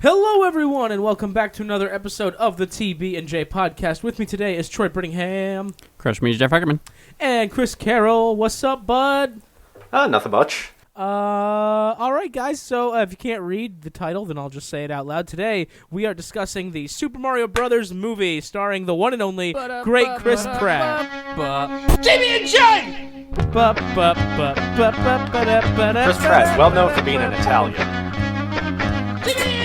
Hello, everyone, and welcome back to another episode of the TB&J podcast. With me today is Troy Brittingham. Crush me, Jeff Ackerman. And Chris Carroll. What's up, bud? Nothing much. All right, guys. So if you can't read the title, then I'll just say it out loud. Today, we are discussing the Super Mario Brothers movie starring the one and only great Chris Pratt. TB&J! Chris Pratt, well known for being an Italian. TB&J!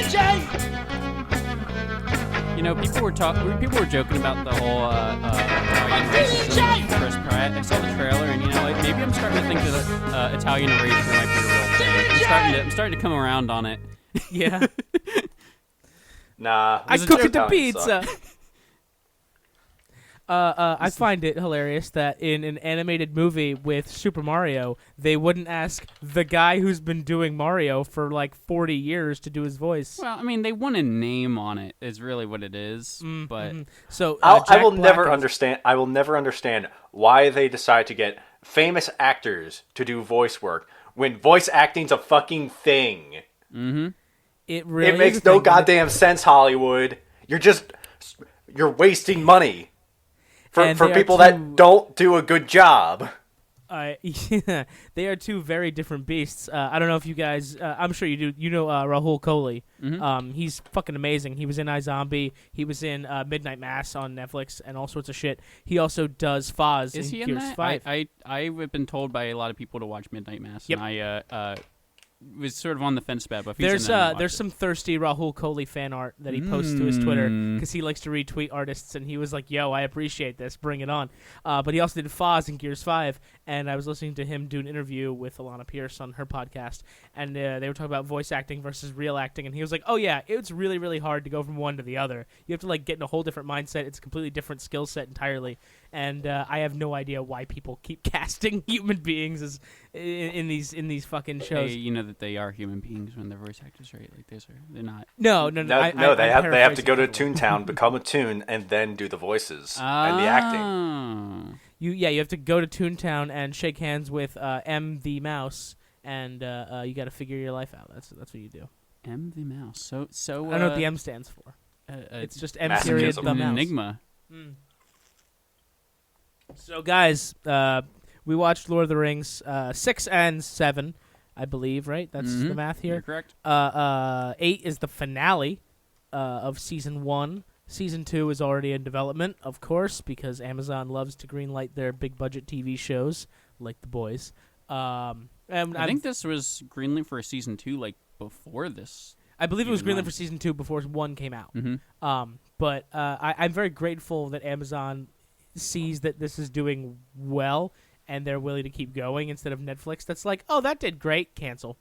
You know, people were joking about the whole Italian racism of Chris Pratt. I saw the trailer, and maybe I'm starting to think that Italian erasure might be a real thing. I'm starting to come around on it. Yeah. Nah. I cook it to Italians pizza. suck. I find it hilarious that in an animated movie with Super Mario, they wouldn't ask the guy who's been doing Mario for like 40 years to do his voice. Well, I mean, they want a name on it is really what it is, but... So I will never understand why they decide to get famous actors to do voice work when voice acting's a fucking thing. Mm-hmm. It really makes no goddamn sense, Hollywood. You're wasting money. For people that don't do a good job. Yeah, they are two very different beasts. I don't know if you guys, I'm sure you do. You know Rahul Kohli. Mm-hmm. He's fucking amazing. He was in iZombie. He was in Midnight Mass on Netflix and all sorts of shit. He also does Foz Is in he in Gears that? 5. I've been told by a lot of people to watch Midnight Mass, Yep. and I was sort of on the fence about it, but if he's in that, There's some thirsty Rahul Kohli fan art that he posts to his Twitter because he likes to retweet artists, and he was like, "Yo, I appreciate this, bring it on." But he also did Foz in Gears 5, and I was listening to him do an interview with Alana Pierce on her podcast, and they were talking about voice acting versus real acting, and he was like, "Oh yeah, it's really really hard to go from one to the other. You have to like get in a whole different mindset. It's a completely different skill set entirely." And I have no idea why people keep casting human beings as in these fucking shows. Hey, you know that they are human beings when they're voice actors, right? Like they're not. No. They have to go to Toontown, become a Toon, and then do the voices and the acting. You have to go to Toontown and shake hands with M the mouse, and you got to figure your life out. That's what you do. M the mouse. So I don't know what the M stands for. It's just M period the mouse. Enigma. So guys, we watched Lord of the Rings 6 and 7, I believe. Right? That's the math here. You're correct. 8 is the finale of season 1. Season 2 is already in development, of course, because Amazon loves to greenlight their big-budget TV shows, like The Boys. I think this was greenlit for season 2, like, before this. I believe it was greenlit for season 2 before 1 came out. But I'm very grateful that Amazon sees that this is doing well, and they're willing to keep going, instead of Netflix that's like, oh, that did great, cancel.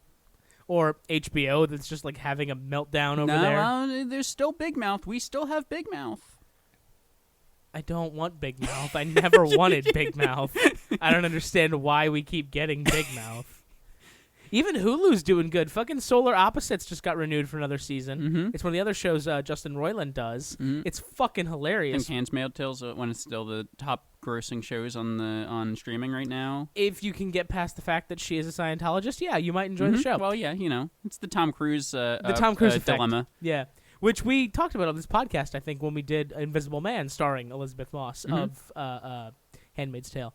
Or HBO that's just like having a meltdown over there. No, there's still Big Mouth. We still have Big Mouth. I don't want Big Mouth. I never wanted Big Mouth. I don't understand why we keep getting Big Mouth. Even Hulu's doing good. Fucking Solar Opposites just got renewed for another season. It's one of the other shows Justin Roiland does. It's fucking hilarious. I think Handmaid's Tale's one is still the top grossing shows on streaming right now. If you can get past the fact that she is a Scientologist, yeah, you might enjoy the show. Well, yeah, it's the Tom Cruise effect. dilemma. Yeah, which we talked about on this podcast, I think, when we did Invisible Man, starring Elizabeth Moss of Handmaid's Tale.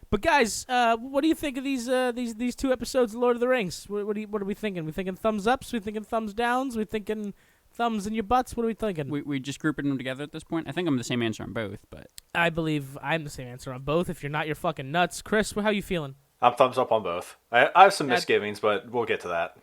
But guys, what do you think of these 2 episodes of Lord of the Rings? What are we thinking? We thinking thumbs ups? We thinking thumbs downs? We thinking thumbs in your butts? What are we thinking? We just grouping them together at this point. I think I'm the same answer on both, but I believe I'm the same answer on both. If you're not, you're fucking nuts. Chris, how you feeling? I'm thumbs up on both. I have some misgivings, but we'll get to that.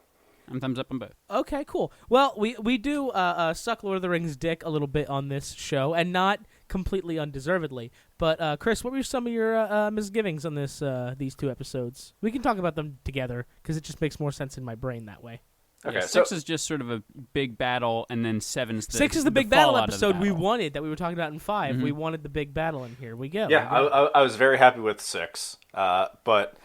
I'm thumbs up on both. Okay, cool. Well, we do suck Lord of the Rings dick a little bit on this show, and not completely undeservedly. But Chris, what were some of your misgivings on these 2 episodes? We can talk about them together because it just makes more sense in my brain that way. Okay, yeah, 6 is just sort of a big battle, and then 7's the 6 is the big battle episode battle. we wanted that we were talking about in 5. We wanted the big battle, and here we go. Yeah, I was very happy with 6. But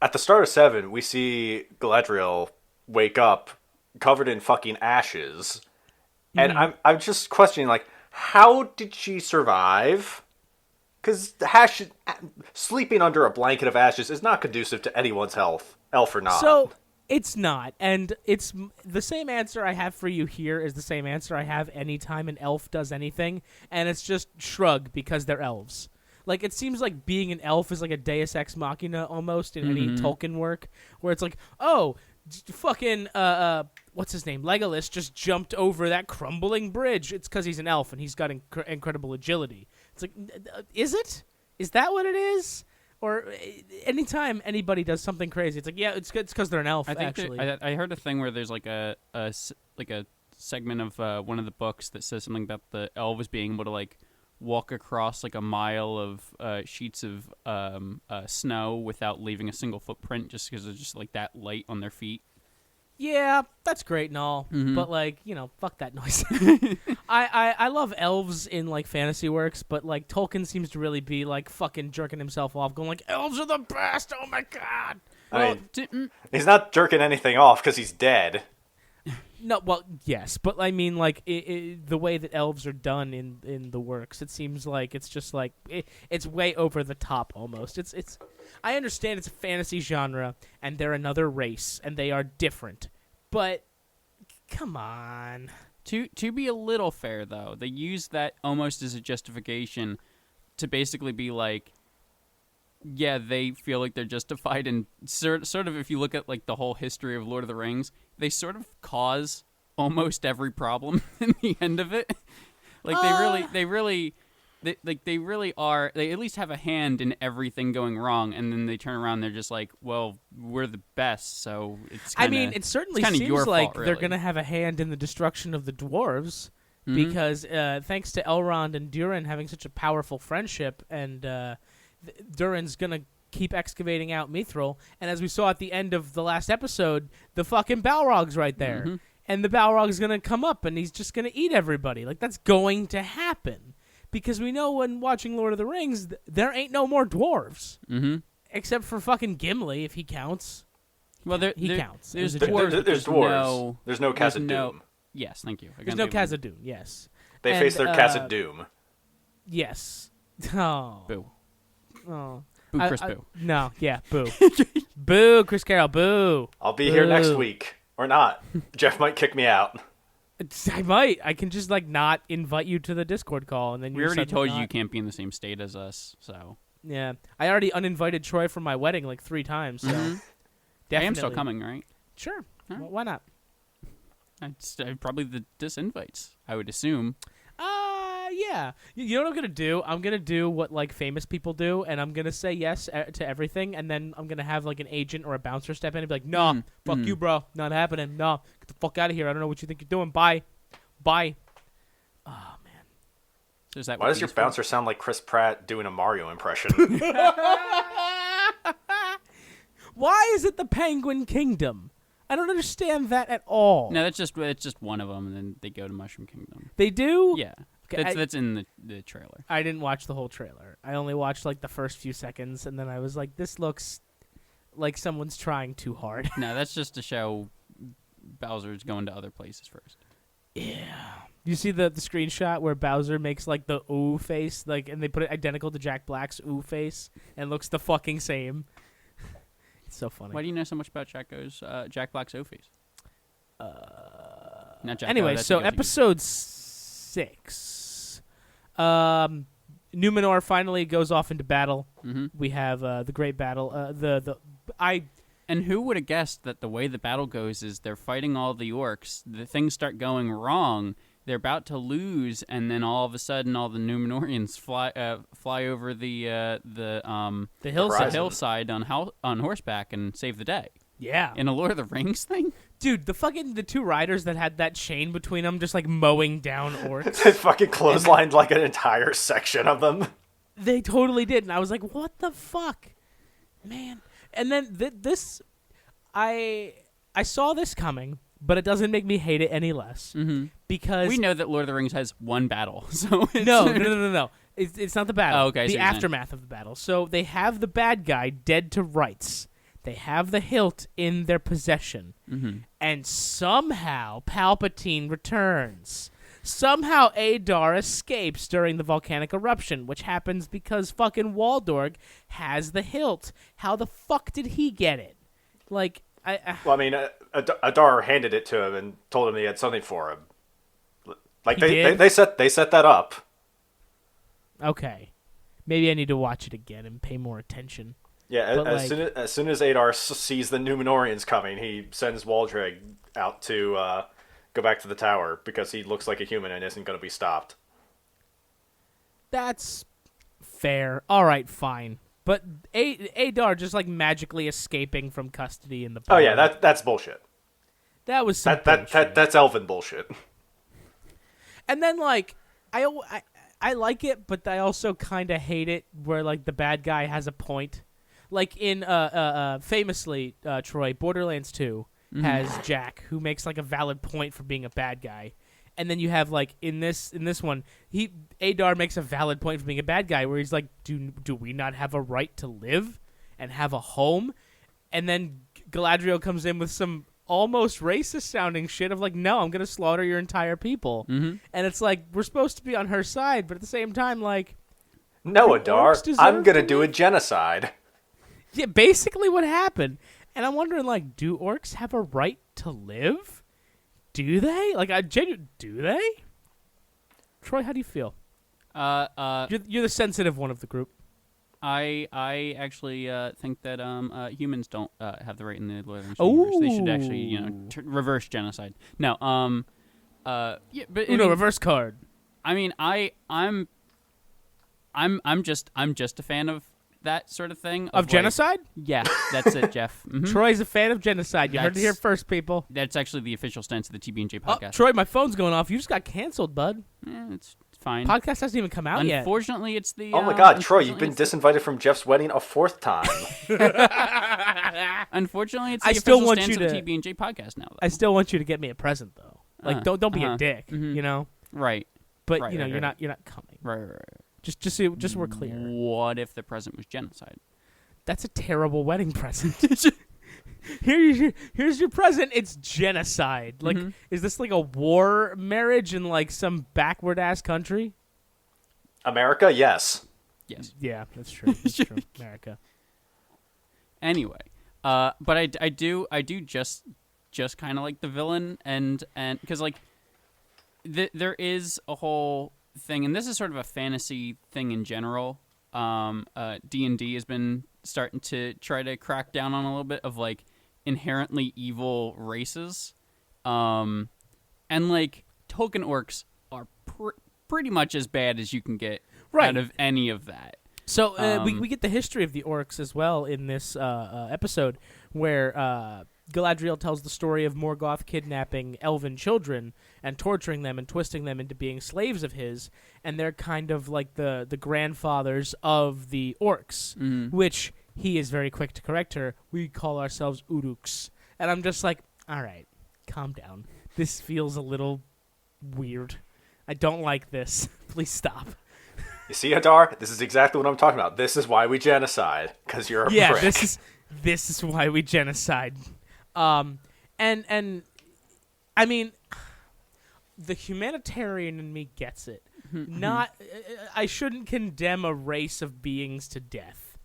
at the start of 7, we see Galadriel wake up covered in fucking ashes. And I'm just questioning, like, how did she survive? Because sleeping under a blanket of ashes is not conducive to anyone's health, elf or not. So It's not, and it's the same answer I have for you here is the same answer I have anytime an elf does anything, and it's just shrug because they're elves. Like, it seems like being an elf is like a Deus Ex Machina almost in any Tolkien work, where it's like, oh, fucking, what's his name? Legolas just jumped over that crumbling bridge. It's because he's an elf and he's got incredible agility. It's like, is it? Is that what it is? Or anytime anybody does something crazy, it's like, yeah, it's because they're an elf. I think actually, I heard a thing where there's like a segment of one of the books that says something about the elves being able to like walk across like a mile of sheets of snow without leaving a single footprint, just because they're just like that light on their feet. Yeah, that's great and all, but like, fuck that noise. I love elves in like fantasy works, but like Tolkien seems to really be like fucking jerking himself off, going like, elves are the best. Oh my god. I mean, he's not jerking anything off because he's dead. No, well, yes, but I mean, like the way that elves are done in the works, it seems like it's just like it's way over the top almost. It's. I understand it's a fantasy genre, and they're another race, and they are different, but come on. To be a little fair, though, they use that almost as a justification to basically be like, yeah, they feel like they're justified, and sort of if you look at like the whole history of Lord of the Rings, they sort of cause almost every problem in the end of it. Like they really are. They at least have a hand in everything going wrong, and then they turn around. And they're just like, well, we're the best, so it's. Kinda, I mean, it certainly seems seems like fault, really. they're gonna have a hand in the destruction of the dwarves, because thanks to Elrond and Durin having such a powerful friendship, and Durin's gonna keep excavating out Mithril, and as we saw at the end of the last episode, the fucking Balrog's right there, and the Balrog's gonna come up, and he's just gonna eat everybody. Like, that's going to happen. Because we know when watching Lord of the Rings, there ain't no more dwarves. Except for fucking Gimli, if he counts. Well, he counts. There's dwarves. There's dwarves. There's no Khazad Dûm. Yes, thank you. There's no Khazad Dûm, yes. They face their Khazad Dûm. Yes. Oh. Boo. Oh. Boo, Chris, boo. No, yeah, boo. Boo, Chris Carroll, boo. I'll be here next week. Or not. Jeff might kick me out. I might. I can just like not invite you to the Discord call, and then we already told you can't be in the same state as us. So yeah, I already uninvited Troy from my wedding like 3 times. So definitely. I am still coming, right? Sure. Huh? Well, why not? It's probably the disinvites, I would assume. Yeah. You know what I'm gonna do? I'm gonna do what like famous people do, and I'm gonna say yes to everything, and then I'm gonna have like an agent or a bouncer step in and be like, "Nah, fuck you, bro. Not happening. Nah, get the fuck out of here. I don't know what you think you're doing. Bye." Oh man. So is that Why does your bouncer sound like Chris Pratt doing a Mario impression? Why is it the Penguin Kingdom? I don't understand that at all. No, it's just one of them, and then they go to Mushroom Kingdom. They do? Yeah. Okay, that's in the trailer. I didn't watch the whole trailer. I only watched like the first few seconds, and then I was like, this looks like someone's trying too hard. No, that's just to show Bowser's going to other places first. Yeah. You see the screenshot where Bowser makes like the ooh face, like, and they put it identical to Jack Black's ooh face, and looks the fucking same. It's so funny. Why do you know so much about Jack Black's ooh face? Anyway, so episode 6. Numenor finally goes off into battle. We have the great battle. And who would have guessed that the way the battle goes is they're fighting all the orcs. The things start going wrong. They're about to lose, and then all of a sudden, all the Numenorians fly over the hillside on horseback and save the day. Yeah. In a Lord of the Rings thing? Dude, the 2 riders that had that chain between them just like mowing down orcs. They fucking clotheslined like an entire section of them. They totally did, and I was like, what the fuck? Man. And then this, I saw this coming, but it doesn't make me hate it any less. Because we know that Lord of the Rings has one battle, so it's No. It's not the battle. Oh, okay, the aftermath of the battle. So they have the bad guy dead to rights. They have the hilt in their possession. And somehow Palpatine returns. Somehow Adar escapes during the volcanic eruption, which happens because fucking Waldorg has the hilt. How the fuck did he get it? Like, Well, I mean, Adar handed it to him and told him he had something for him. Like they set that up. Okay, maybe I need to watch it again and pay more attention. Yeah, as soon as Adar sees the Numenorians coming, he sends Waldreg out to go back to the tower because he looks like a human and isn't going to be stopped. That's fair. All right, fine. But Adar just like magically escaping from custody in the Oh yeah, that's bullshit. That was some bullshit. That's elven bullshit. And then like I like it, but I also kind of hate it where like the bad guy has a point. Like in famously Troy, Borderlands 2 has Jack who makes like a valid point for being a bad guy. And then you have like in this one, Adar makes a valid point for being a bad guy where he's like, do we not have a right to live and have a home? And then Galadriel comes in with some almost racist sounding shit of like, no, I'm gonna slaughter your entire people. And it's like we're supposed to be on her side, but at the same time, like, no, Adar, I'm gonna do a genocide. Yeah, basically what happened. And I'm wondering, like, do orcs have a right to live? Do they? Like, do they? Troy, how do you feel? You're the sensitive one of the group. I actually think that humans don't have the right in the Northern universe. They should actually, reverse genocide. No, yeah, but reverse card. I mean, I'm just a fan of that sort of thing. Of genocide? Yeah, that's it, Jeff. Mm-hmm. Troy's a fan of genocide. You heard it here first, people. That's actually the official stance of the TB&J podcast. Troy, my phone's going off. You just got canceled, bud. It's fine. Podcast hasn't even come out yet. Unfortunately, it's the... Oh my god, Troy, you've been disinvited from Jeff's wedding a fourth time. Unfortunately, it's the official stance of the TB&J podcast now, though. I still want you to get me a present, though. Like, don't be a dick, you know? Right. But, you're not coming. Right. Just so we're clear. What if the present was genocide? That's a terrible wedding present. Here's your present. It's genocide. Like, is this like a war marriage in like some backward ass country? America, yes. Yes. Yeah, that's true. That's true. America. Anyway, but I do just kind of like the villain and because like there is a whole thing, and this is sort of a fantasy thing in general. D&D has been starting to try to crack down on a little bit of like inherently evil races, and like token orcs are pretty much as bad as you can get out of any of that. So we get the history of the orcs as well in this episode, where Galadriel tells the story of Morgoth kidnapping elven children and torturing them and twisting them into being slaves of his, and they're kind of like the grandfathers of the orcs, which he is very quick to correct her. We call ourselves Uruks. And I'm just like, all right, calm down. This feels a little weird. I don't like this. Please stop. You see, Hadar? This is exactly what I'm talking about. This is why we genocide, because you're a prick. This is why we genocide. And I mean, the humanitarian in me gets it. I shouldn't condemn a race of beings to death.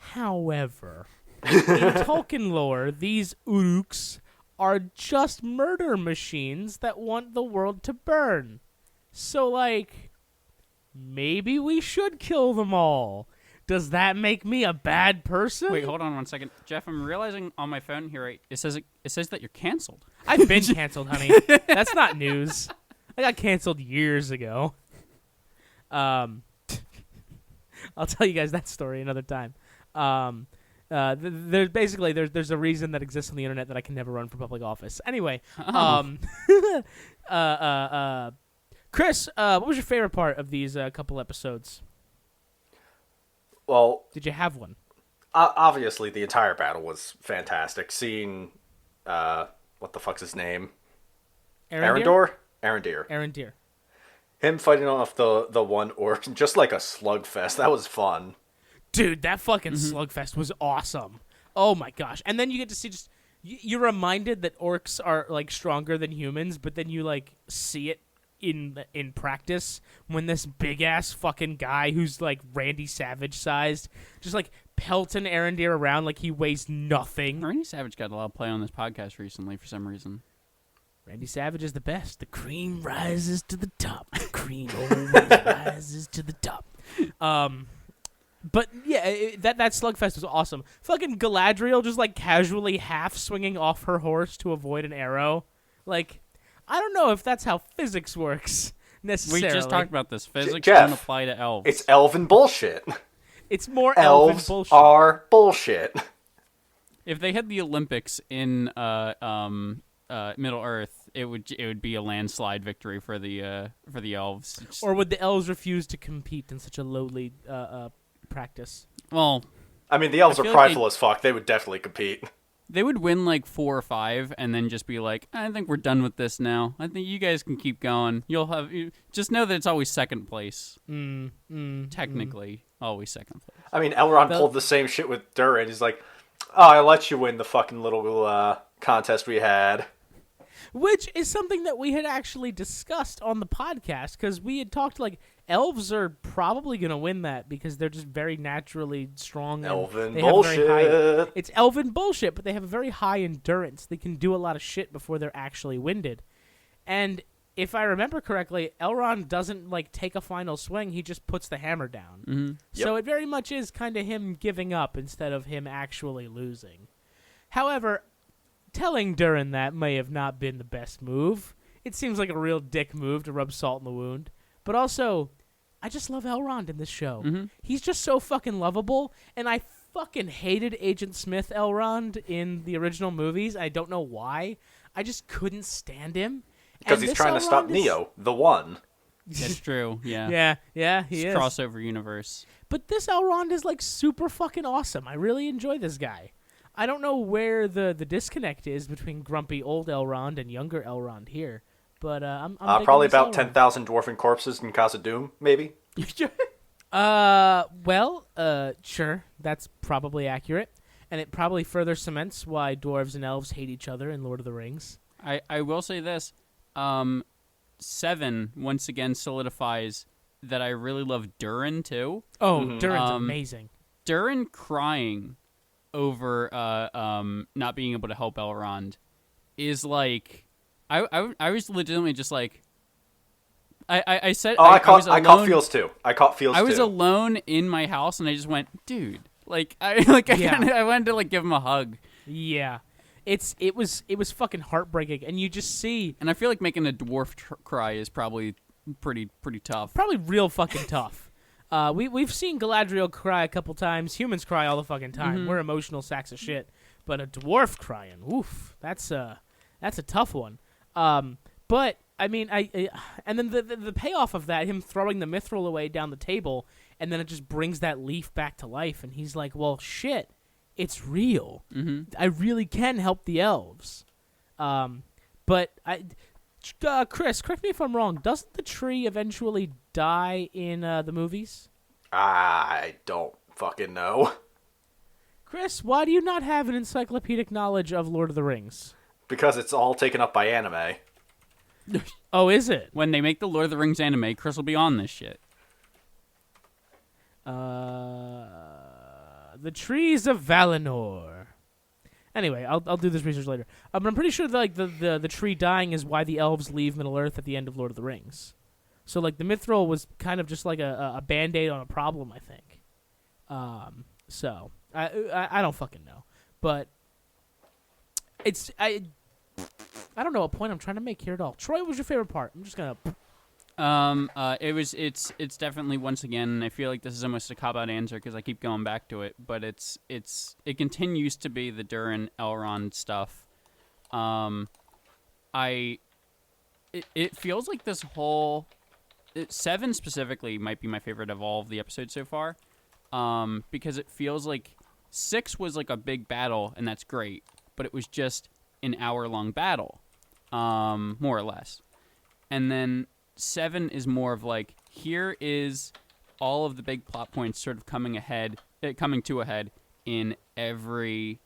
However, in Tolkien lore, these Uruks are just murder machines that want the world to burn. So, like, maybe we should kill them all. Does that make me a bad person? Wait, hold on 1 second. Jeff, I'm realizing on my phone here, right, it says that you're canceled. I've been canceled, honey. That's not news. I got canceled years ago. I'll tell you guys that story another time. There's a reason that exists on the internet that I can never run for public office. Anyway, Chris, what was your favorite part of these couple episodes? Well, did you have one? Obviously, the entire battle was fantastic. Seeing, what the fuck's his name? Arendor? Arendir. Him fighting off the one orc, just like a slugfest. That was fun. Dude, that fucking slugfest was awesome. Oh my gosh. And then you get to see just... You're reminded that orcs are, like, stronger than humans, but then you, like, see it in practice when this big-ass fucking guy who's, like, Randy Savage-sized just, like, pelting Arendir around like he weighs nothing. Randy Savage got a lot of play on this podcast recently for some reason. Randy Savage is the best. The cream rises to the top. The cream always rises to the top. But yeah, that slugfest was awesome. Fucking Galadriel just like casually half swinging off her horse to avoid an arrow. Like, I don't know if that's how physics works necessarily. We just talked about this. Physics Jeff, don't apply to elves. It's elven bullshit. It's more elven Elves bullshit. are bullshit. If they had the Olympics in Middle Earth, it would be a landslide victory for the elves. Or would the elves refuse to compete in such a lowly practice? Well, I mean, the elves are feel like prideful as fuck. They would definitely compete. they would win like 4 or 5, and then just be like, "I think we're done with this now. I think you guys can keep going. Just know that it's always second place. Technically, always second place." I mean, Elrond pulled the same shit with Durin. He's like, "Oh, I let you win the fucking little contest we had." Which is something that we had actually discussed on the podcast, because we had talked like elves are probably going to win that because they're just very naturally strong. Elven they have bullshit. It's elven bullshit, but they have a very high endurance. They can do a lot of shit before they're actually winded. And if I remember correctly, Elrond doesn't like take a final swing. He just puts the hammer down. Mm-hmm. So it very much is kind of him giving up instead of him actually losing. However, telling Durin that may have not been the best move. It seems like a real dick move to rub salt in the wound. But also, I just love Elrond in this show. Mm-hmm. He's just so fucking lovable, and I fucking hated Agent Smith Elrond in the original movies. I don't know why. I just couldn't stand him. Because And he's this trying to stop Elrond Neo, the one. That's true. Yeah. Yeah, he is. Crossover universe. But this Elrond is like super fucking awesome. I really enjoy this guy. I don't know where the disconnect is between grumpy old Elrond and younger Elrond here, but I'm digging Probably this about Elrond. 10,000 dwarven corpses in Casa Doom, maybe? Sure, that's probably accurate, and it probably further cements why dwarves and elves hate each other in Lord of the Rings. I will say this. 7 once again solidifies that I really love Durin too. Oh, Durin's amazing. Durin crying over not being able to help Elrond is like I was legitimately just like I said I caught feels too. I was alone in my house and I just went, dude, like I wanted to like give him a hug. Yeah. It was fucking heartbreaking, and you just see And I feel like making a dwarf cry is probably pretty tough. probably real fucking tough. We've seen Galadriel cry a couple times. Humans cry all the fucking time. Mm-hmm. We're emotional sacks of shit. But a dwarf crying, oof, that's a tough one. But I mean, and then the payoff of that, him throwing the mithril away down the table, and then it just brings that leaf back to life, and he's like, well, shit, it's real. Mm-hmm. I really can help the elves. But Chris, correct me if I'm wrong. Doesn't the tree eventually die in the movies? I don't fucking know. Chris, why do you not have an encyclopedic knowledge of Lord of the Rings? Because it's all taken up by anime. Oh, is it? When they make the Lord of the Rings anime, Chris will be on this shit. The trees of Valinor. Anyway, I'll do this research later. But I'm pretty sure that, like the tree dying is why the elves leave Middle Earth at the end of Lord of the Rings. So like the mithril was kind of just like a band-aid on a problem, I think. So I don't fucking know, but I don't know what point I'm trying to make here at all. Troy, what was your favorite part? I'm just gonna. It's definitely, once again, I feel like this is almost a cop-out answer because I keep going back to it, but it continues to be the Durin Elrond stuff. It feels like this whole 7 specifically might be my favorite of all of the episodes so far, because it feels like 6 was like a big battle and that's great, but it was just an hour-long battle, more or less, and then 7 is more of like, here is all of the big plot points sort of coming to a head in every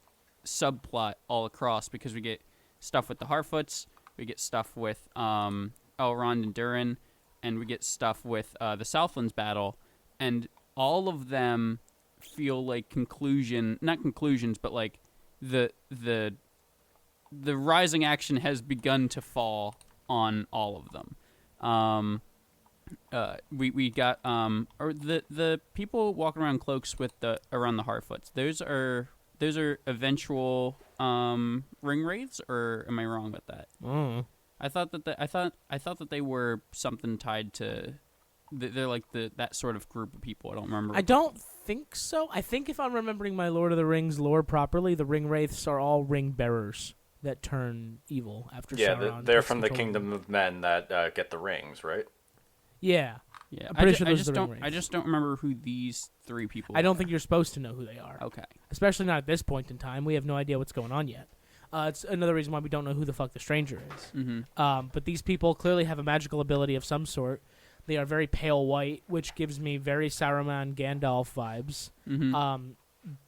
subplot all across, because we get stuff with the Harfoots, we get stuff with Elrond and Durin, and we get stuff with the Southlands battle, and all of them feel like not conclusions, but like the rising action has begun to fall on all of them. We got or the people walking around cloaks with around the Harfoots. Those are eventual ring wraiths, or am I wrong with that? I thought that they were something tied to. They're like that sort of group of people. I don't remember. I don't think so. I think if I'm remembering my Lord of the Rings lore properly, the ring wraiths are all ring bearers that turn evil after Sauron. Yeah, they're takes from the control. Kingdom of Men that get the rings, right? Yeah. Yeah, I'm pretty sure I those just are the ring don't. wraiths. I just don't remember who these three people. I don't think you're supposed to know who they are. Okay. Especially not at this point in time. We have no idea what's going on yet. It's another reason why we don't know who the fuck the stranger is. Mm-hmm. But these people clearly have a magical ability of some sort. They are very pale white, which gives me very Saruman Gandalf vibes. Mm-hmm.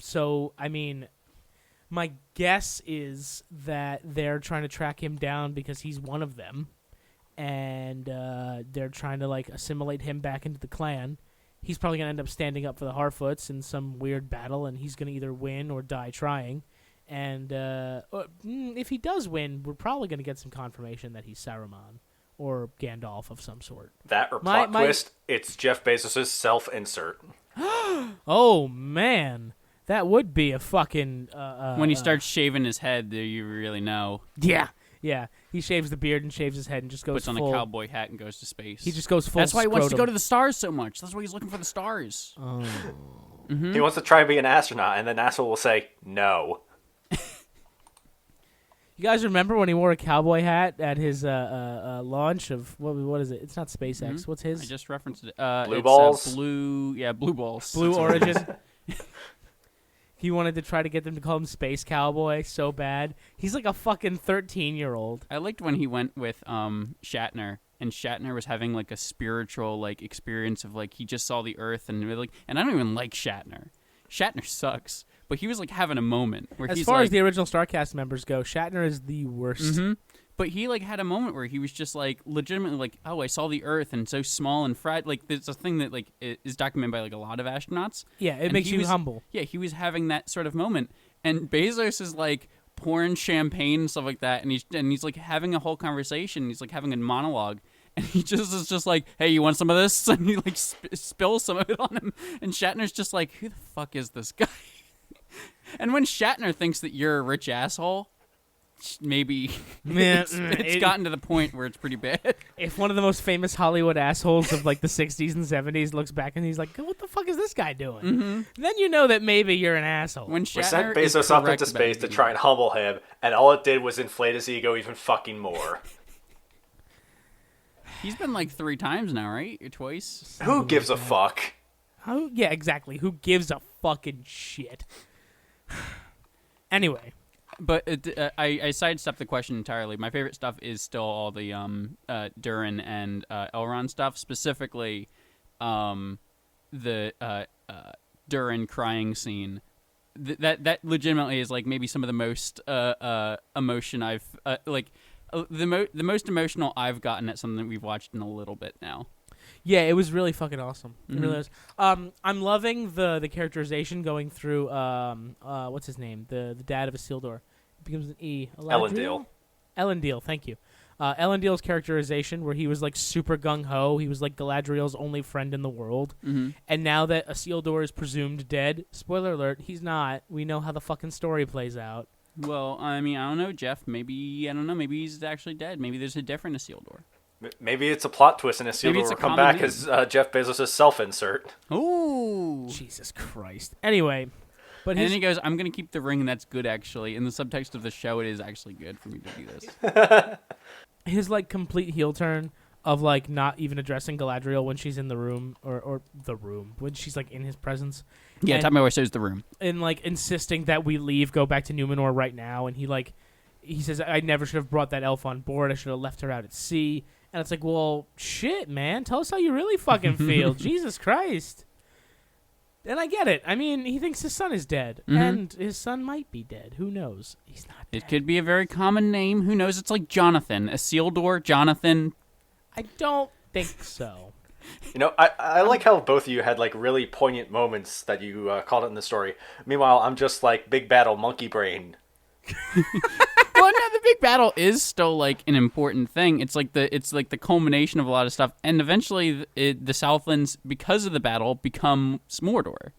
So, I mean, my guess is that they're trying to track him down because he's one of them. And they're trying to, like, assimilate him back into the clan. He's probably going to end up standing up for the Harfoots in some weird battle, and he's going to either win or die trying. And if he does win, we're probably going to get some confirmation that he's Saruman or Gandalf of some sort. That or plot twist, it's Jeff Bezos' self-insert. Oh, man. That would be a fucking... when he starts shaving his head, you really know. Yeah. Yeah. He shaves the beard and shaves his head and just goes Puts on full... a cowboy hat and goes to space. He just goes full That's why he wants to scrotum. go to the stars so much. That's why he's looking for the stars. Oh. Mm-hmm. He wants to try and be an astronaut, and then NASA will say, no. You guys remember when he wore a cowboy hat at his launch of what is it? It's not SpaceX. Mm-hmm. What's his? I just referenced it. Blue balls? Blue balls. Blue Origin. He wanted to try to get them to call him Space Cowboy so bad. He's like a fucking 13-year-old. I liked when he went with Shatner, and Shatner was having like a spiritual like experience of like he just saw the Earth and I don't even like Shatner. Shatner sucks, but he was like having a moment where As far as the original StarCast members go, Shatner is the worst. Mm-hmm. But he like had a moment where he was just like legitimately like, oh, I saw the Earth and so small and fragile. Like there's a thing that like is documented by like a lot of astronauts. Yeah, it makes you humble. Yeah, he was having that sort of moment, and Bezos is like pouring champagne and stuff like that, and he's like having a whole conversation. He's like having a monologue. And he just is just like, hey, you want some of this? And he like spills some of it on him. And Shatner's just like, who the fuck is this guy? And when Shatner thinks that you're a rich asshole, maybe it's gotten to the point where it's pretty bad. If one of the most famous Hollywood assholes of like the 60s and 70s looks back and he's like, what the fuck is this guy doing? Mm-hmm. Then you know that maybe you're an asshole. When We Shatner sent is Bezos up correct into about space to you. try and humble him, and all it did was inflate his ego even fucking more. He's been like 3 times now, right? Or twice? Who gives a fuck? Yeah, exactly. Who gives a fucking shit? Anyway. But I sidestepped the question entirely. My favorite stuff is still all the Durin and Elrond stuff, specifically the Durin crying scene. That legitimately is like maybe some of the most emotion I've the most emotional I've gotten at something that we've watched in a little bit now. Yeah, it was really fucking awesome. It Mm-hmm. really was. I'm loving the characterization going through what's his name? The dad of Isildur. It becomes an E. Elendil. Elendil, thank you. Elendil's characterization, where he was like super gung ho, he was like Galadriel's only friend in the world, and now that Isildur is presumed dead, spoiler alert, he's not. We know how the fucking story plays out. Well, I mean, I don't know, Jeff. Maybe Maybe he's actually dead. Maybe there's a different Isildur. Maybe it's a plot twist and Isildur it's a will come common back as Jeff Bezos' self-insert. Ooh. Jesus Christ. Anyway, but And his then he goes, I'm going to keep the ring, and that's good, actually. In the subtext of the show, it is actually good for me to do this. his like complete heel turn of like not even addressing Galadriel when she's in the room or the room when she's like in his presence. Yeah, And- Top My Voice shows the room. And like insisting that we leave, go back to Numenor right now, and he says I never should have brought that elf on board. I should have left her out at sea. And it's like, well, shit, man. Tell us how you really fucking feel. Jesus Christ. And I get it. I mean, he thinks his son is dead, and his son might be dead. Who knows? He's not dead. It could be a very common name. Who knows? It's like Jonathan. Isildur, Jonathan. I don't think so. I like how both of you had like really poignant moments that you called it in the story. Meanwhile, I'm just like big battle monkey brain. Well, no, the big battle is still like an important thing. It's like the culmination of a lot of stuff, and eventually the Southlands, because of the battle, become Mordor.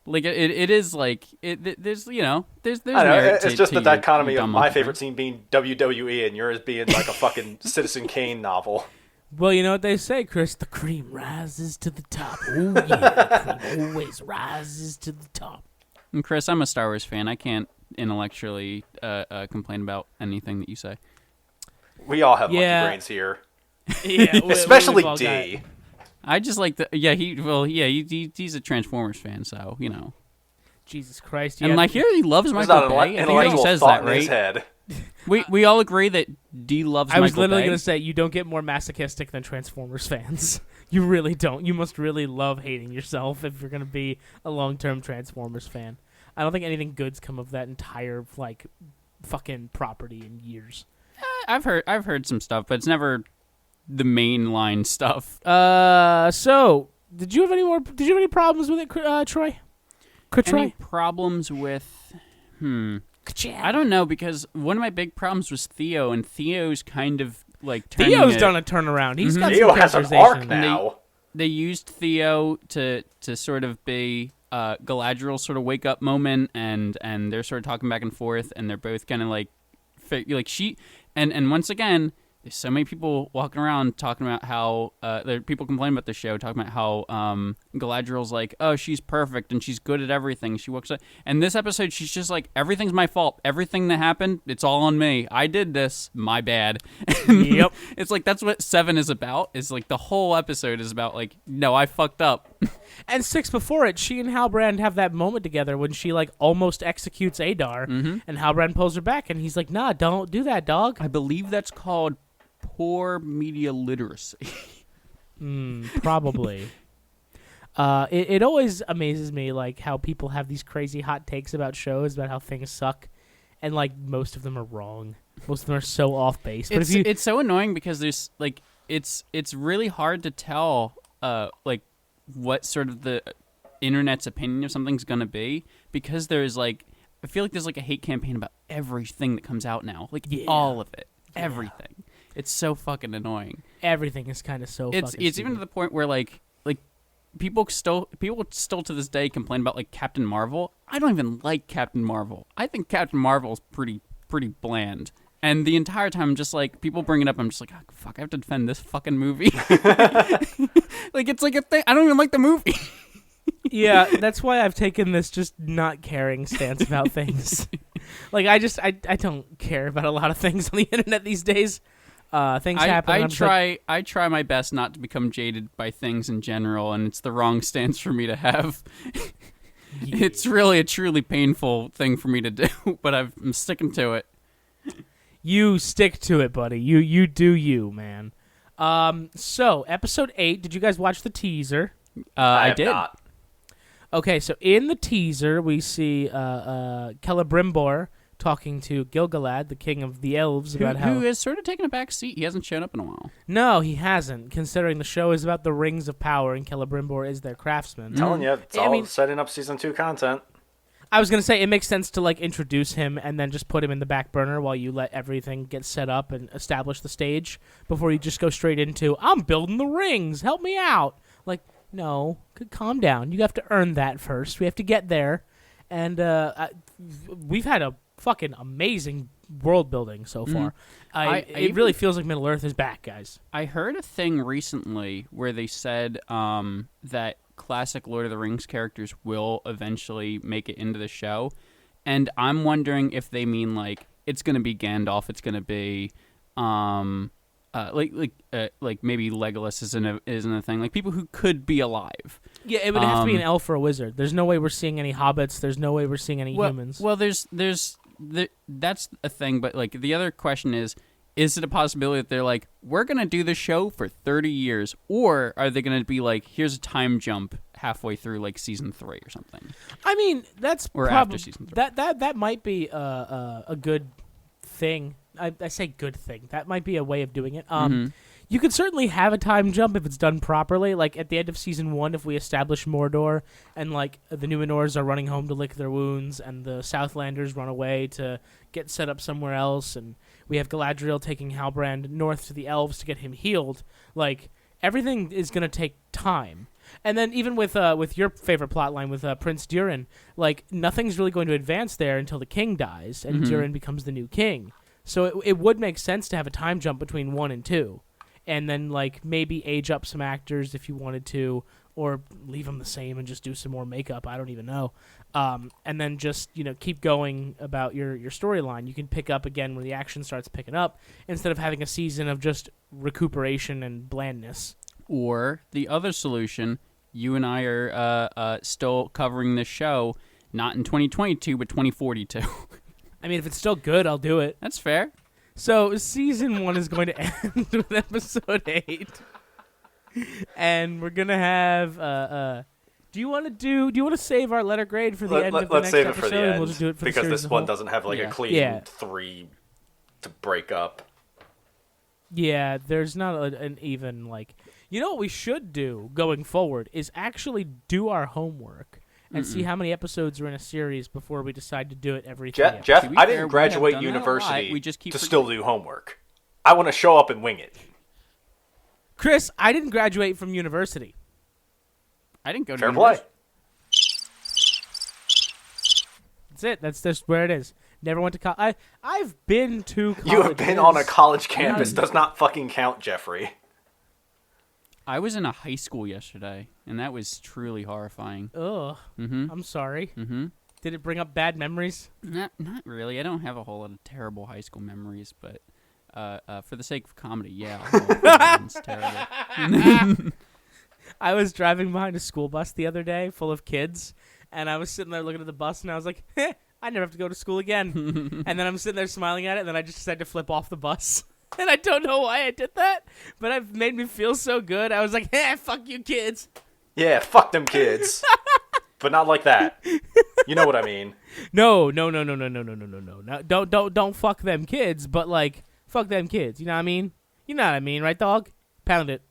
Like it is like there's there's I know, merit it's just to the dichotomy your of dumb my monkey favorite brain. scene being WWE and yours being like a fucking Citizen Kane novel. Well, you know what they say, Chris. The cream rises to the top. Oh, yeah. The cream always rises to the top. And Chris, I'm a Star Wars fan. I can't intellectually complain about anything that you say. We all have Yeah. monkey brains here. Yeah, Especially we've all D. I just like he's a Transformers fan, so Jesus Christ. And yeah. like here he loves There's Michael not an Bay. I think he intellectual says thought that, in his right? head. We all agree that D loves I was Michael literally Bay. going to say, you don't get more masochistic than Transformers fans. You really don't. You must really love hating yourself if you're going to be a long-term Transformers fan. I don't think anything good's come of that entire, like, fucking property in years. I've heard some stuff, but it's never the mainline stuff. So, did you have any problems with it, Troy? Any problems with... I don't know, because one of my big problems was Theo, and Theo's kind of like turning Theo's it. done a turnaround. He's got Theo some has an characterization. arc now. They used Theo to sort of be Galadriel's sort of wake up moment, and they're sort of talking back and forth, and they're both kind of like she and once again. There's so many people walking around talking about how there are people complaining about the show, talking about how Galadriel's like, oh, she's perfect and she's good at everything. She walks up, and this episode she's just like, everything's my fault. Everything that happened, it's all on me. I did this. My bad. Yep. It's like that's what 7 is about. Is like the whole episode is about like, no, I fucked up. And 6 before it, she and Halbrand have that moment together when she like almost executes Adar, and Halbrand pulls her back, and he's like, nah, don't do that, dog. I believe that's called poor media literacy. Probably. It always amazes me like how people have these crazy hot takes about shows, about how things suck, and like most of them are wrong. Most of them are so off base. But It's so annoying because there's like it's really hard to tell like what sort of the internet's opinion of something's gonna be, because there's like I feel like there's like a hate campaign about everything that comes out now, like all of it, everything. It's so fucking annoying. everything is kind of so. It's even to the point where like people still to this day complain about like Captain Marvel. I don't even like Captain Marvel. I think Captain Marvel's pretty bland. And the entire time, I'm just like, people bring it up, I'm just like, oh, fuck, I have to defend this fucking movie. Like, it's like a thing. I don't even like the movie. Yeah, that's why I've taken this just not caring stance about things. Like, I don't care about a lot of things on the internet these days. Things happen. I try my best not to become jaded by things in general, and it's the wrong stance for me to have. It's really a truly painful thing for me to do, but I'm sticking to it. You stick to it, buddy. You do you, man. So, episode 8, did you guys watch the teaser? I have did. not. Okay, so in the teaser, we see Celebrimbor talking to Gil-galad, the king of the elves, about how... Who has sort of taken a back seat. He hasn't shown up in a while. No, he hasn't, considering the show is about the rings of power and Celebrimbor is their craftsman. I'm telling you, it's I all mean- setting up season 2 content. I was going to say, it makes sense to like introduce him and then just put him in the back burner while you let everything get set up and establish the stage before you just go straight into, I'm building the rings, help me out. Like, no, calm down. You have to earn that first. We have to get there. And we've had a fucking amazing world building so far. It really feels like Middle Earth is back, guys. I heard a thing recently where they said that classic Lord of the Rings characters will eventually make it into the show, and I'm wondering if they mean like it's going to be Gandalf, it's going to be like maybe Legolas isn't a thing, like people who could be alive. Yeah, it would have to be an elf or a wizard. There's no way we're seeing any hobbits. There's no way we're seeing any humans. Well, that's a thing, but like the other question is it a possibility that they're like, we're going to do the show for 30 years, or are they going to be like, here's a time jump halfway through like season 3 or something? I mean, that's or after season 3. That might be a good thing. I say good thing. That might be a way of doing it. You could certainly have a time jump if it's done properly. Like at the end of season 1, if we establish Mordor and like the Numenors are running home to lick their wounds, and the Southlanders run away to get set up somewhere else, and we have Galadriel taking Halbrand north to the elves to get him healed. Like everything is gonna take time. And then even with your favorite plotline with Prince Durin, like nothing's really going to advance there until the king dies and Durin becomes the new king. So it would make sense to have a time jump between 1 and 2. And then, like, maybe age up some actors if you wanted to, or leave them the same and just do some more makeup. I don't even know. And then just, keep going about your storyline. You can pick up again when the action starts picking up, instead of having a season of just recuperation and blandness. Or the other solution, you and I are still covering this show, not in 2022, but 2042. I mean, if it's still good, I'll do it. That's fair. So season 1 is going to end with episode 8, and we're gonna have. Do you want to save our letter grade for the end of the let's next save it episode? for the end, We'll just do it for because the series this as a one whole? doesn't have like a clean 3 to break up. Yeah, there's not an even like. You know what we should do going forward is actually do our homework and see how many episodes are in a series before we decide to do it every 3 episodes. Jeff, I fair, didn't we graduate have done that a university lot. We just keep to still do homework. I want to show up and wing it. Chris, I didn't graduate from university. I didn't go to Fair play. That's it. That's just where it is. Never went to college. I've been to college. You have been on a college campus. Does not fucking count, Jeffrey. I was in a high school yesterday, and that was truly horrifying. Ugh. I'm sorry. Did it bring up bad memories? Not really. I don't have a whole lot of terrible high school memories, but for the sake of comedy, yeah. It's terrible. I was driving behind a school bus the other day full of kids, and I was sitting there looking at the bus, and I was like, I never have to go to school again. And then I'm sitting there smiling at it, and then I just decided to flip off the bus. And I don't know why I did that, but it made me feel so good. I was like, fuck you kids. Yeah, fuck them kids. But not like that. You know what I mean. No. Don't fuck them kids, but like, fuck them kids. You know what I mean? You know what I mean, right, dog? Pound it.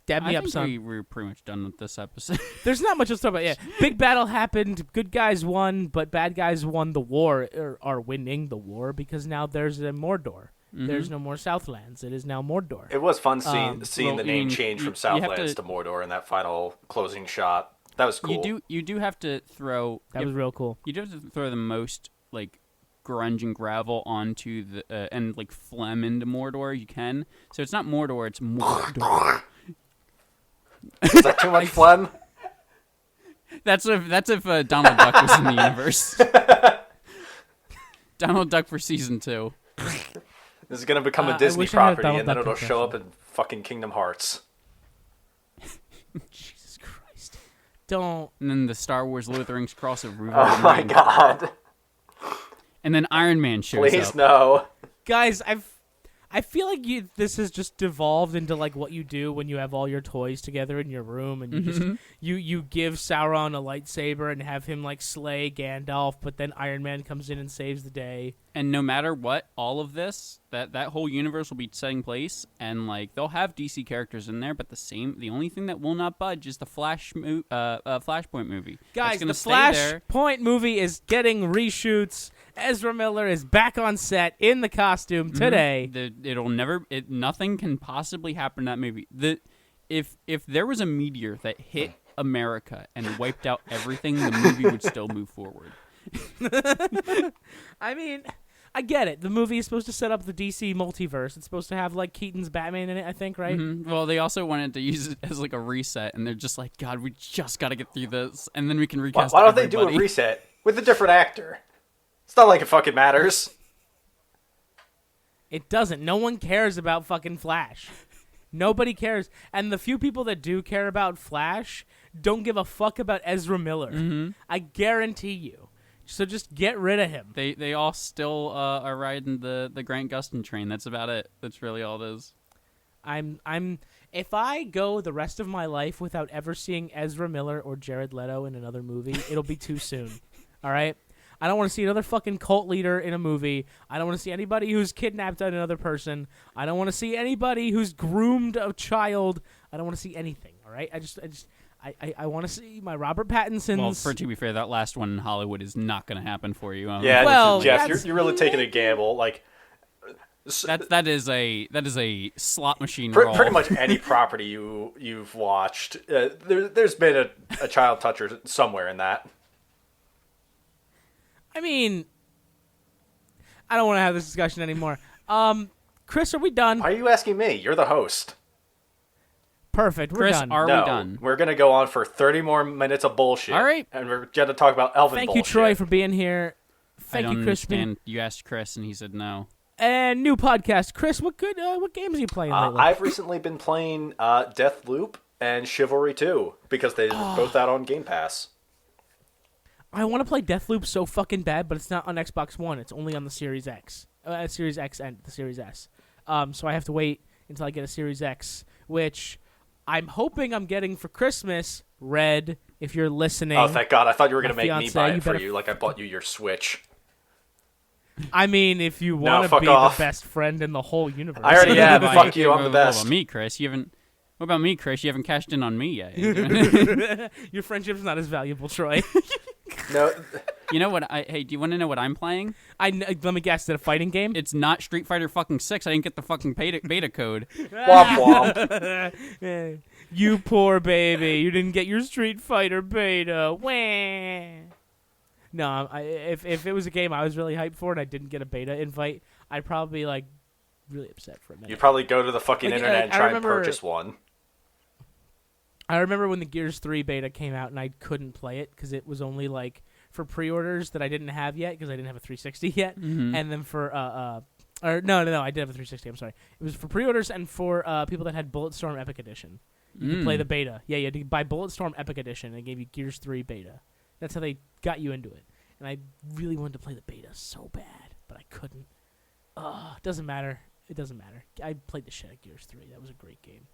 Dab me up, son. We're pretty much done with this episode. There's not much to talk about. Yeah, big battle happened. Good guys won, but bad guys won the war, or are winning the war, because now there's a Mordor. There's no more Southlands. It is now Mordor. It was fun seeing the name change from Southlands to Mordor in that final closing shot. That was cool. You do have to throw. That was real cool. You do have to throw the most like grunge and gravel onto the and like phlegm into Mordor you can. So it's not Mordor, it's Mordor. Is that too much phlegm? That's if Donald Duck was in the universe. Donald Duck for season 2. This is going to become a Disney property, and then it'll show up in fucking Kingdom Hearts. Jesus Christ. Don't. And then the Star Wars Lord of the Rings crossover. Oh my god. And then Iron Man shows up. Please no. Guys, I feel like this has just devolved into like what you do when you have all your toys together in your room, and you just you give Sauron a lightsaber and have him like slay Gandalf, but then Iron Man comes in and saves the day. And no matter what, all of this, that whole universe will be setting place, and like they'll have DC characters in there, but the only thing that will not budge is the Flashpoint movie. Guys, the Flashpoint movie is getting reshoots. Ezra Miller is back on set in the costume today. Nothing can possibly happen in that movie. If there was a meteor that hit America and wiped out everything, the movie would still move forward. I mean, I get it. The movie is supposed to set up the DC multiverse. It's supposed to have like Keaton's Batman in it, I think, right? Well, they also wanted to use it as like a reset, and they're just like, God, we just got to get through this, and then we can recast. Why don't they do a reset with a different actor? It's not like it fucking matters. It doesn't. No one cares about fucking Flash. Nobody cares. And the few people that do care about Flash don't give a fuck about Ezra Miller. I guarantee you. So just get rid of him. They all still are riding the Grant Gustin train. That's about it. That's really all it is. If I go the rest of my life without ever seeing Ezra Miller or Jared Leto in another movie, it'll be too soon. All right? I don't want to see another fucking cult leader in a movie. I don't want to see anybody who's kidnapped another person. I don't want to see anybody who's groomed a child. I don't want to see anything. All right. I want to see my Robert Pattinsons. Well, to be fair, that last one in Hollywood is not going to happen for you. Yeah, well, Jeff, you're really taking a gamble. Like that is a slot machine roll. Pretty much any property you've watched, there's been a child toucher somewhere in that. I mean, I don't want to have this discussion anymore. Chris, are we done? Are you asking me? You're the host. Perfect. We're Chris, done. are No, we done? we're going to go on for 30 more minutes of bullshit. All right. And we're going to talk about Elven Thank bullshit. you, Troy, for being here. Thank I don't you, Chris. understand. You asked Chris, and he said no. And new podcast. Chris, what games are you playing lately? I've recently been playing Deathloop and Chivalry 2 because they're both out on Game Pass. I want to play Deathloop so fucking bad, but it's not on Xbox One. It's only on the Series X. Series X and the Series S. So I have to wait until I get a Series X, which I'm hoping I'm getting for Christmas. Red, if you're listening. Oh, thank God. I thought you were going to make me fiancé, buy you it for better you like I bought you your Switch. I mean, if you want to fuck be off. the best friend in the whole universe. I already am. What Fuck you. I'm the What best. about me, Chris? What about me, Chris? You haven't cashed in on me yet. Your friendship's not as valuable, Troy. No. You know what? Hey, do you want to know what I'm playing? Let me guess, is it a fighting game? It's not Street Fighter fucking 6. I didn't get the fucking beta code. Womp womp. You poor baby. You didn't get your Street Fighter beta. Wah. No, if it was a game I was really hyped for and I didn't get a beta invite, I'd probably be really upset for a minute. You'd probably go to the fucking internet and try and purchase one. I remember when the Gears 3 beta came out and I couldn't play it because it was only for pre-orders that I didn't have yet because I didn't have a 360 yet, and then for no, I did have a 360. I'm sorry. It was for pre-orders and for people that had Bulletstorm Epic Edition. You could play the beta. Yeah, you had to buy Bulletstorm Epic Edition and they gave you Gears 3 beta. That's how they got you into it. And I really wanted to play the beta so bad, but I couldn't. It doesn't matter. It doesn't matter. I played the shit out of Gears 3. That was a great game.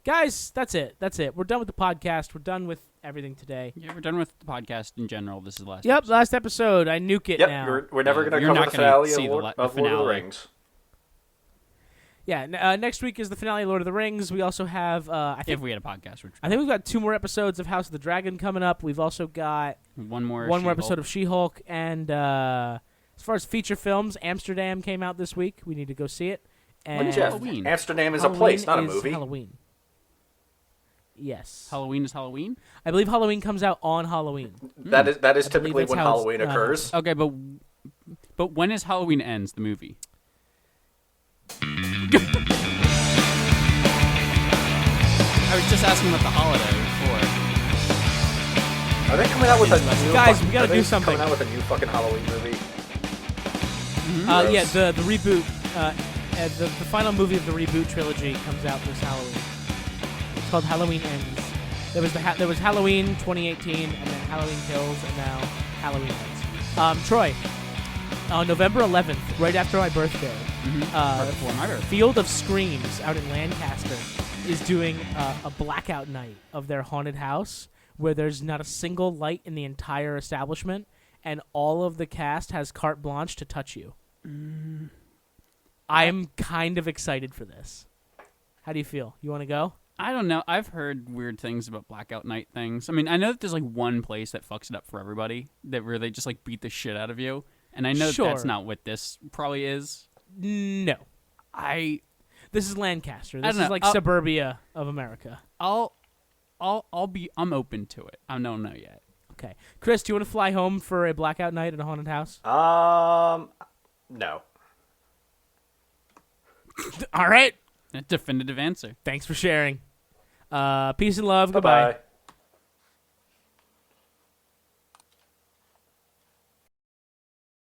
Guys, that's it. We're done with the podcast. We're done with everything today. Yeah, we're done with the podcast in general. This is the last. Yep, episode. last episode. I nuke it now. Yep, we're never going to You're cover not the gonna finale see of the Lord of the finale. Rings. Yeah, next week is the finale of Lord of the Rings. We also have, If we had a podcast, which I think we've got 2 more episodes of House of the Dragon coming up. We've also got one more episode of She-Hulk. And as far as feature films, Amsterdam came out this week. We need to go see it. And Jeff, Halloween. Amsterdam is Halloween a place, not a is movie. Halloween. Yes. Halloween is Halloween. I believe Halloween comes out on Halloween. That is believe typically that's when how it's, Halloween occurs. Okay, but when is Halloween ends? The movie. I was just asking what the holiday Are they coming out with a new Guys, fucking, we gotta are they do something. coming out with a new fucking Halloween movie? Yeah, the reboot, the final movie of the reboot trilogy comes out this Halloween. It's called Halloween Ends. There was Halloween 2018, and then Halloween Kills, and now Halloween Ends. Troy, on November 11th, right after my birthday, before my birthday. Field of Screams out in Lancaster is doing a blackout night of their haunted house where there's not a single light in the entire establishment, and all of the cast has carte blanche to touch you. I'm kind of excited for this. How do you feel? You want to go? I don't know. I've heard weird things about blackout night things. I mean, I know that there's one place that fucks it up for everybody, where they just beat the shit out of you, and I know that that's not what this probably is. No. This is Lancaster. This is know. like suburbia of America. I'm open to it. I don't know yet. Okay. Chris, do you want to fly home for a blackout night at a haunted house? No. All right. A definitive answer. Thanks for sharing. Peace and love. Bye-bye. Goodbye.